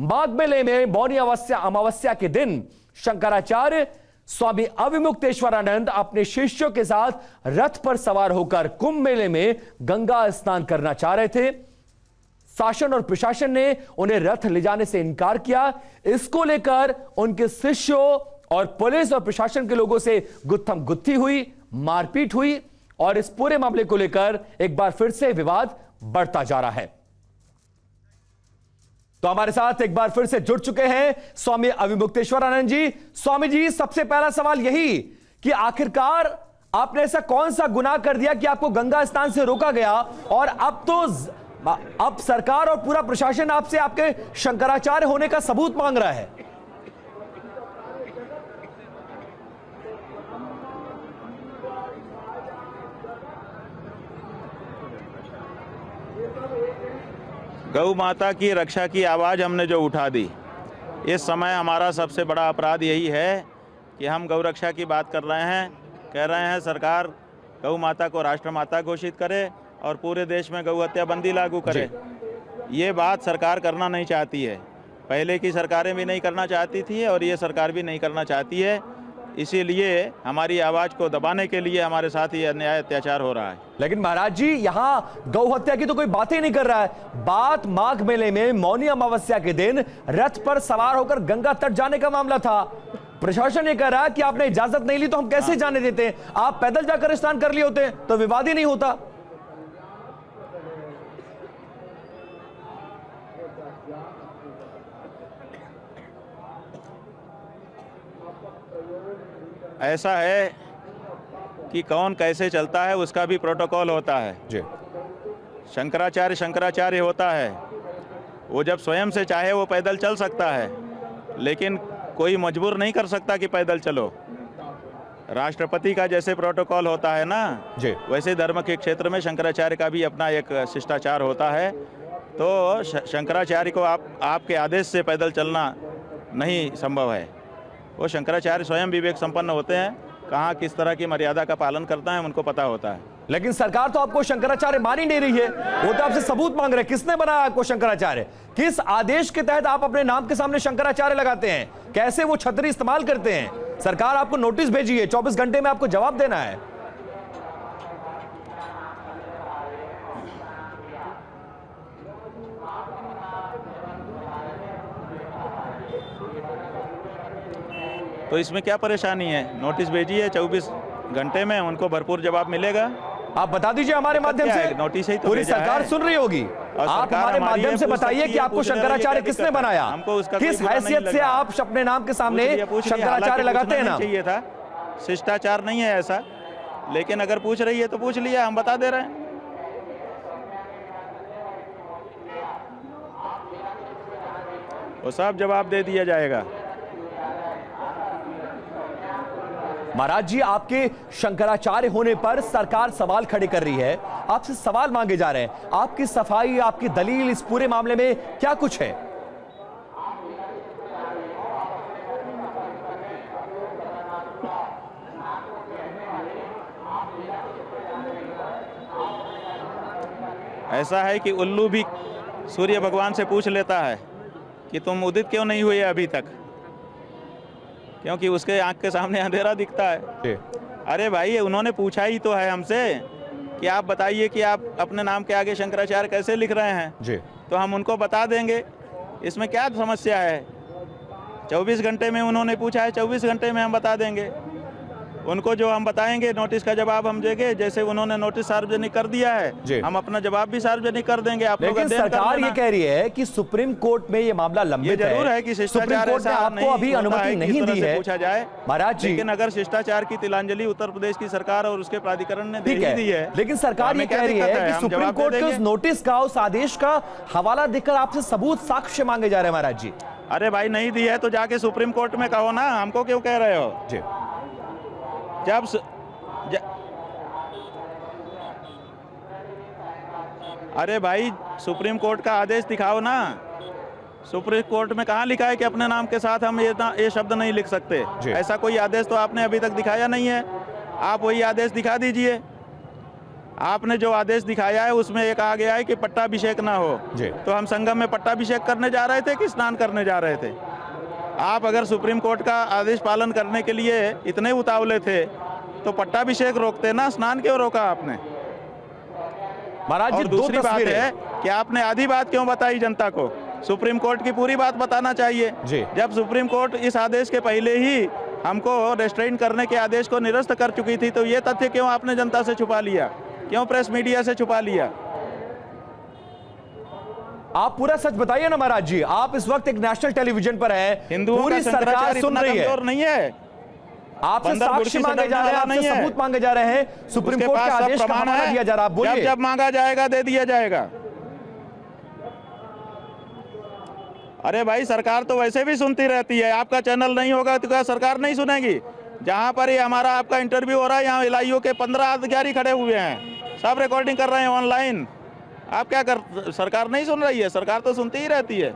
माघ मेले में मौनी अमावस्या के दिन शंकराचार्य स्वामी अविमुक्तेश्वरानंद अपने शिष्यों के साथ रथ पर सवार होकर कुंभ मेले में गंगा स्नान करना चाह रहे थे। शासन और प्रशासन ने उन्हें रथ ले जाने से इनकार किया। इसको लेकर उनके शिष्यों और पुलिस और प्रशासन के लोगों से गुत्थम गुत्थी हुई, मारपीट हुई और इस पूरे मामले को लेकर एक बार फिर से विवाद बढ़ता जा रहा है। तो हमारे साथ एक बार फिर से जुड़ चुके हैं स्वामी अविमुक्तेश्वरानंद जी। स्वामी जी, सबसे पहला सवाल यही कि आखिरकार आपने ऐसा कौन सा गुनाह कर दिया कि आपको गंगा स्नान से रोका गया और अब सरकार और पूरा प्रशासन आपसे आपके शंकराचार्य होने का सबूत मांग रहा है? गौ माता की रक्षा की आवाज़ हमने जो उठा दी, इस समय हमारा सबसे बड़ा अपराध यही है कि हम गौ रक्षा की बात कर रहे हैं, कह रहे हैं सरकार गौ माता को राष्ट्रमाता घोषित करे और पूरे देश में गौ हत्या बंदी लागू करे। ये बात सरकार करना नहीं चाहती है। पहले की सरकारें भी नहीं करना चाहती थी और ये सरकार भी नहीं करना चाहती है। इसीलिए हमारी आवाज़ को दबाने के लिए हमारे साथ ये अन्याय अत्याचार हो रहा है। लेकिन महाराज जी, यहां गौ हत्या की तो कोई बात ही नहीं कर रहा है। बात माघ मेले में मौनी अमावस्या के दिन रथ पर सवार होकर गंगा तट जाने का मामला था। प्रशासन ये कह रहा है कि आपने इजाजत नहीं ली तो हम कैसे जाने देते, आप पैदल जाकर स्नान कर लिए होते तो विवाद ही नहीं होता। ऐसा है कि कौन कैसे चलता है उसका भी प्रोटोकॉल होता है जी। शंकराचार्य होता है, वो जब स्वयं से चाहे वो पैदल चल सकता है, लेकिन कोई मजबूर नहीं कर सकता कि पैदल चलो। राष्ट्रपति का जैसे प्रोटोकॉल होता है ना जी, वैसे धर्म के क्षेत्र में शंकराचार्य का भी अपना एक शिष्टाचार होता है। तो शंकराचार्य को आपके आदेश से पैदल चलना नहीं संभव है। वो शंकराचार्य स्वयं विवेक संपन्न होते हैं, कहाँ किस तरह की मर्यादा का पालन करता है उनको पता होता है। लेकिन सरकार तो आपको शंकराचार्य मान ही नहीं रही है, वो तो आपसे सबूत मांग रहे हैं। किसने बनाया आपको शंकराचार्य? किस आदेश के तहत आप अपने नाम के सामने शंकराचार्य लगाते हैं? कैसे वो छतरी इस्तेमाल करते हैं? सरकार आपको नोटिस भेजी है, 24 घंटे में आपको जवाब देना है। तो इसमें क्या परेशानी है? नोटिस भेजी है, 24 घंटे में उनको भरपूर जवाब मिलेगा। आप बता दीजिए हमारे माध्यम से, नोटिस ही तो पूरी सरकार सुन रही होगी। आप हमारे माध्यम से बताइए कि आपको शंकराचार्य किसने बनाया, किस हैसियत से आप अपने नाम के सामने शंकराचार्य लगाते हैं ना? चाहिए था, शिष्टाचार नहीं है ऐसा, लेकिन अगर पूछ रही है तो पूछ लिया, हम बता दे रहे हैं। वो सब जवाब दे दिया जाएगा। महाराज जी, आपके शंकराचार्य होने पर सरकार सवाल खड़े कर रही है, आपसे सवाल मांगे जा रहे हैं। आपकी सफाई, आपकी दलील इस पूरे मामले में क्या कुछ है? ऐसा है कि उल्लू भी सूर्य भगवान से पूछ लेता है कि तुम उदित क्यों नहीं हुए अभी तक, क्योंकि उसके आंख के सामने अंधेरा दिखता है। अरे भाई, उन्होंने पूछा ही तो है हमसे कि आप बताइए कि आप अपने नाम के आगे शंकराचार्य कैसे लिख रहे हैं जी, तो हम उनको बता देंगे। इसमें क्या समस्या है? 24 घंटे में उन्होंने पूछा है, 24 घंटे में हम बता देंगे उनको। जो हम बताएंगे नोटिस का जवाब हम देंगे। जैसे उन्होंने नोटिस सार्वजनिक कर दिया है, हम अपना जवाब भी सार्वजनिक कर देंगे। आप लोग सरकार ये कह रही है कि सुप्रीम कोर्ट में ये मामला लंबित है। जरूर है कि सुप्रीम कोर्ट ने आपको अभी अनुमति नहीं दी है पूछा जाए महाराज जी, लेकिन अगर शिष्टाचार की तिलांजलि उत्तर प्रदेश की सरकार और उसके प्राधिकरण ने दे दी है, लेकिन सरकार ये कह रही है कि सुप्रीम कोर्ट के उस नोटिस का, उस आदेश का हवाला देकर आपसे सबूत, साक्ष्य मांगे जा रहे हैं। महाराज जी, अरे भाई, नहीं दी है तो जाके सुप्रीम कोर्ट में कहो ना, हमको क्यों कह रहे हो जी? अरे भाई, सुप्रीम कोर्ट का आदेश दिखाओ ना। सुप्रीम कोर्ट में कहाँ लिखा है कि अपने नाम के साथ हम ये शब्द नहीं लिख सकते? ऐसा कोई आदेश तो आपने अभी तक दिखाया नहीं है। आप वही आदेश दिखा दीजिए। आपने जो आदेश दिखाया है उसमें एक आ गया है कि पट्टाभिषेक ना हो। जी। तो हम संगम में पट्टाभिषेक करने जा रहे थे कि स्नान करने जा रहे थे? आप अगर सुप्रीम कोर्ट का आदेश पालन करने के लिए इतने उतावले थे तो पट्टाभिषेक रोकते ना, स्नान क्यों रोका आपने? महाराज जी, और दो दूसरी बात तस्वीरें है कि आपने आधी बात क्यों बताई जनता को? सुप्रीम कोर्ट की पूरी बात बताना चाहिए। जी। जब सुप्रीम कोर्ट इस आदेश के पहले ही हमको रेस्ट्रेन करने के आदेश को निरस्त कर चुकी थी, तो ये तथ्य क्यों आपने जनता से छुपा लिया? क्यों प्रेस मीडिया से छुपा लिया? आप पूरा सच बताइए ना महाराज जी, आप इस वक्त एक नेशनल टेलीविजन पर हैं, हिंदुओं का पूरी सरकार शंकराचार्य सुन इतना रही है, कमजोर नहीं है। आपसे बंदर साक्ष्य बुर्की से मांगे जा रहे हैं, डरने वाला आपसे नहीं है। सबूत मांगे जा रहे हैं, सुप्रीम उसके कोर्ट के पास सब आदेश का प्रमाण हवाला है। दिया जा रहा है। आप जब बोलिए। जब मांगा जाएगा दे दिया जाएगा। अरे भाई, सरकार तो वैसे भी सुनती रहती है। आपका चैनल नहीं होगा तो क्या सरकार नहीं सुनेगी? जहाँ पर ये हमारा आपका इंटरव्यू हो रहा है, यहाँ एलआईओ के 15 अधिकारी खड़े हुए हैं, सब रिकॉर्डिंग कर रहे हैं ऑनलाइन। आप क्या कर, सरकार नहीं सुन रही है? सरकार तो सुनती ही रहती है।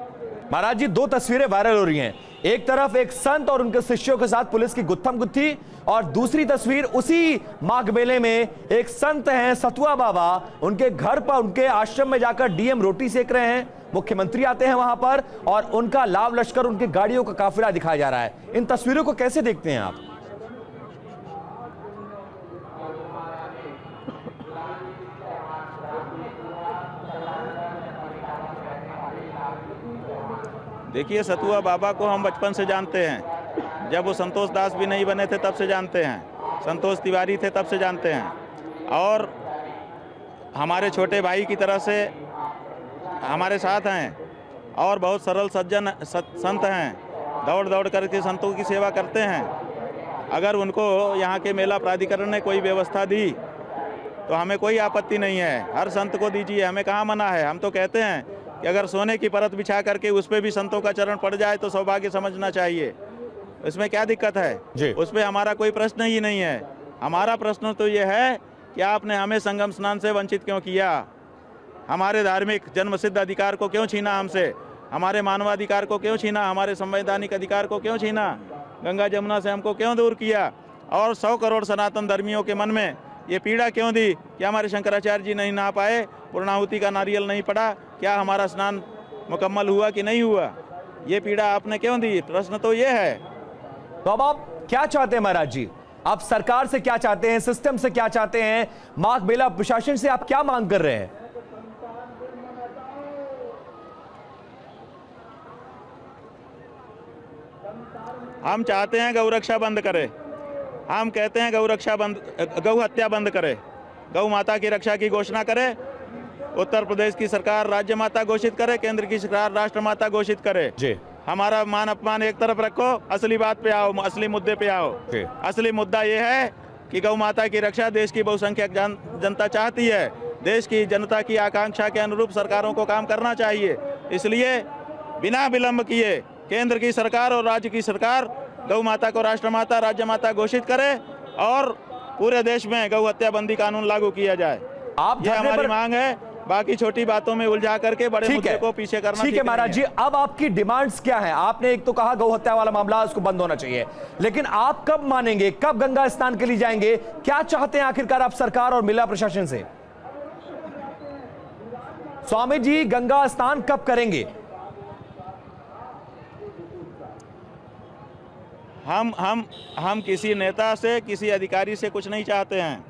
महाराज जी, दो तस्वीरें वायरल हो रही हैं। एक तरफ एक संत और उनके शिष्यों के साथ पुलिस की गुत्थम गुत्थी, और दूसरी तस्वीर उसी माघ मेले में एक संत हैं सतुआ बाबा, उनके घर पर, उनके आश्रम में जाकर डीएम रोटी सेक रहे हैं, मुख्यमंत्री आते हैं वहां पर और उनका लाव लश्कर, उनकी गाड़ियों का काफिला दिखाया जा रहा है। इन तस्वीरों को कैसे देखते हैं आप? देखिए, सतुआ बाबा को हम बचपन से जानते हैं। जब वो संतोष दास भी नहीं बने थे तब से जानते हैं, संतोष तिवारी थे तब से जानते हैं, और हमारे छोटे भाई की तरह से हमारे साथ हैं, और बहुत सरल सज्जन संत हैं, दौड़ दौड़ करके संतों की सेवा करते हैं। अगर उनको यहाँ के मेला प्राधिकरण ने कोई व्यवस्था दी तो हमें कोई आपत्ति नहीं है, हर संत को दीजिए, हमें कहाँ मना है। हम तो कहते हैं कि अगर सोने की परत बिछा करके उस पर भी संतों का चरण पड़ जाए तो सौभाग्य समझना चाहिए। इसमें क्या दिक्कत है? उस पर हमारा कोई प्रश्न ही नहीं है। हमारा प्रश्न तो ये है कि आपने हमें संगम स्नान से वंचित क्यों किया? हमारे धार्मिक जन्मसिद्ध अधिकार को क्यों छीना हमसे? हमारे मानवाधिकार को क्यों छीना? हमारे संवैधानिक अधिकार को क्यों छीना? गंगा जमुना से हमको क्यों दूर किया? और 100 करोड़ सनातन धर्मियों के मन में ये पीड़ा क्यों दी कि हमारे शंकराचार्य जी नहीं नहा पाए, पूर्णाहुति का नारियल नहीं पड़ा, क्या हमारा स्नान मुकम्मल हुआ कि नहीं हुआ? ये पीड़ा आपने क्यों दी? प्रश्न तो ये है। तो अब आप क्या चाहते हैं महाराज जी? आप सरकार से क्या चाहते हैं, सिस्टम से क्या चाहते हैं, माघ मेला प्रशासन से आप क्या मांग कर रहे हैं? हम चाहते हैं गौरक्षा बंद करे। हम कहते हैं गौरक्षा बंद, गौ हत्या बंद करे, गौ माता की रक्षा की घोषणा करे। उत्तर प्रदेश की सरकार राज्य माता घोषित करे, केंद्र की सरकार राष्ट्र माता घोषित करे। जी। हमारा मान अपमान एक तरफ रखो, असली बात पे आओ, असली मुद्दे पे आओ। असली मुद्दा ये है कि गौ माता की रक्षा देश की बहुसंख्यक जनता चाहती है। देश की जनता की आकांक्षा के अनुरूप सरकारों को काम करना चाहिए। इसलिए बिना विलंब किए केंद्र की सरकार और राज्य की सरकार गौ माता को राष्ट्र माता, राज्य माता घोषित करे और पूरे देश में गौ हत्या बंदी कानून लागू किया जाए। ये हमारी मांग है। बाकी छोटी बातों में उलझा करके बड़े मुद्दे को पीछे करना ठीक है महाराज जी। अब आपकी डिमांड्स क्या है? आपने एक तो कहा गौ हत्या वाला मामला उसको बंद होना चाहिए, लेकिन आप कब मानेंगे, कब गंगा स्नान के लिए जाएंगे? क्या चाहते हैं आखिरकार आप सरकार और मेला प्रशासन से? स्वामी जी, गंगा स्नान कब करेंगे? हम किसी नेता से, किसी अधिकारी से कुछ नहीं चाहते हैं।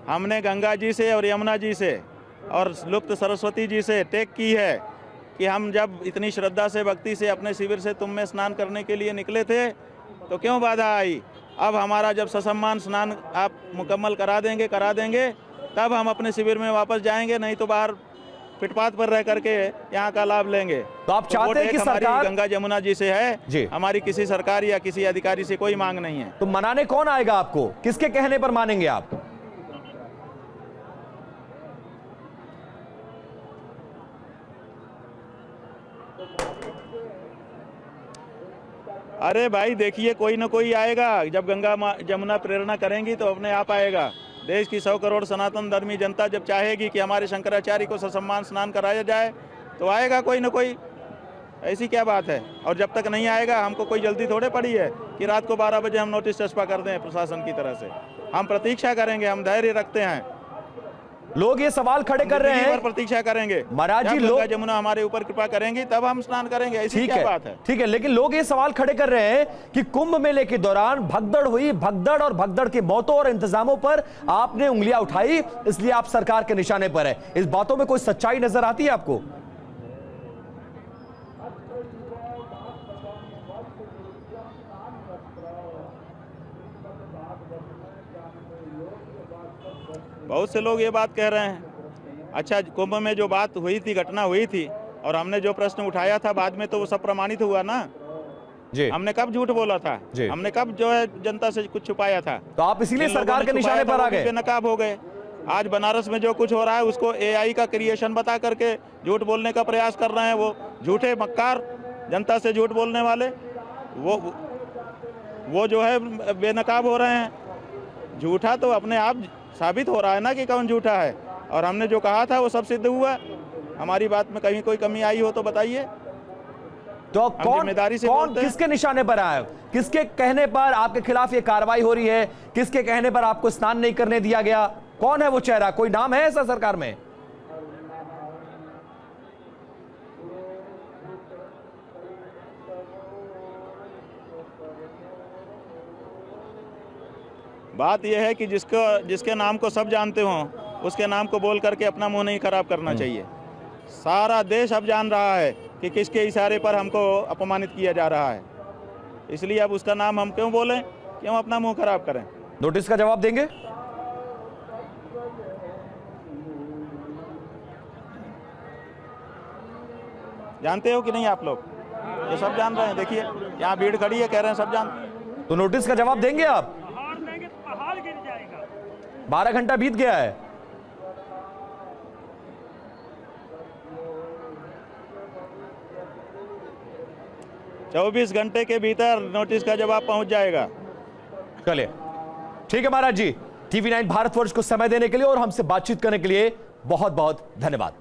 हमने गंगा जी से और यमुना जी से और लुप्त सरस्वती जी से टेक की है कि हम जब इतनी श्रद्धा से, भक्ति से अपने शिविर से तुम में स्नान करने के लिए निकले थे तो क्यों बाधा आई? अब हमारा जब ससम्मान स्नान आप मुकम्मल करा देंगे तब हम अपने शिविर में वापस जाएंगे, नहीं तो बाहर फुटपाथ पर रह करके यहाँ का लाभ लेंगे। तो आप चाहते हैं कि सरकार गंगा जमुना जी से है जी। हमारी किसी सरकार या किसी अधिकारी से कोई मांग नहीं है। तो मनाने कौन आएगा आपको? किसके कहने पर मानेंगे आप? अरे भाई देखिए, कोई ना कोई आएगा। जब गंगा जमुना प्रेरणा करेंगी तो अपने आप आएगा। देश की 100 करोड़ सनातन धर्मी जनता जब चाहेगी कि हमारे शंकराचार्य को ससम्मान स्नान कराया जाए तो आएगा कोई ना कोई। ऐसी क्या बात है? और जब तक नहीं आएगा, हमको कोई जल्दी थोड़े पड़ी है कि रात को 12 बजे हम नोटिस चस्पा कर दें प्रशासन की तरह से। हम प्रतीक्षा करेंगे, हम धैर्य रखते हैं। लोग ये सवाल खड़े कर रहे जिंदगी हैं, भर प्रतीक्षा करेंगे। महाराज जी, जब लोग गंगा जमुना हमारे ऊपर कृपा करेंगी तब हम स्नान करेंगे। ऐसी ठीक क्या है, बात है? ठीक है, लेकिन लोग ये सवाल खड़े कर रहे हैं कि कुंभ मेले के दौरान भगदड़ हुई, भगदड़ और भगदड़ की मौतों और इंतजामों पर आपने उंगलियां उठाई, इसलिए आप सरकार के निशाने पर है। इस बातों में कोई सच्चाई नजर आती है आपको? बहुत से लोग ये बात कह रहे हैं। अच्छा, कुंभ में जो बात हुई थी, घटना हुई थी, और हमने जो प्रश्न उठाया था बाद में, तो वो सब प्रमाणित हुआ ना जी। हमने कब झूठ बोला था जी। हमने कब जो है जनता से कुछ छुपाया था? तो आप इसीलिए जिन लोगों सरकार ने के छुपाया निशाने था, पर आ वो भी गए। बेनकाब हो गए। आज बनारस में जो कुछ हो रहा है उसको AI का क्रिएशन बता करके झूठ बोलने का प्रयास कर रहे हैं। वो झूठे मक्कार, जनता से झूठ बोलने वाले, वो जो है बेनकाब हो रहे हैं। झूठा तो अपने आप साबित हो रहा है ना कि कौन झूठा है, और हमने जो कहा था वो सब सिद्ध हुआ। हमारी बात में कहीं कोई कमी आई हो तो बताइए। तो कौन जिम्मेदारी से कौन बोलते हैं। किसके निशाने पर आया? किसके कहने पर आपके खिलाफ ये कार्रवाई हो रही है? किसके कहने पर आपको स्नान नहीं करने दिया गया? कौन है वो चेहरा? कोई नाम है ऐसा सरकार में? बात यह है कि जिसके नाम को सब जानते हो उसके नाम को बोल करके अपना मुंह नहीं खराब करना चाहिए। सारा देश अब जान रहा है कि किसके इशारे पर हमको अपमानित किया जा रहा है, इसलिए अब उसका नाम हम क्यों बोलें, क्यों अपना मुंह खराब करें? नोटिस का जवाब देंगे? जानते हो कि नहीं आप लोग? ये सब जान रहे हैं। देखिए यहाँ भीड़ खड़ी है, कह रहे हैं सब जान। तो नोटिस का जवाब देंगे आप? 12 घंटा बीत गया है। चौबीस घंटे के भीतर नोटिस का जवाब पहुंच जाएगा। चलिए, ठीक है महाराज जी। TV9 भारतवर्ष को समय देने के लिए और हमसे बातचीत करने के लिए बहुत बहुत धन्यवाद।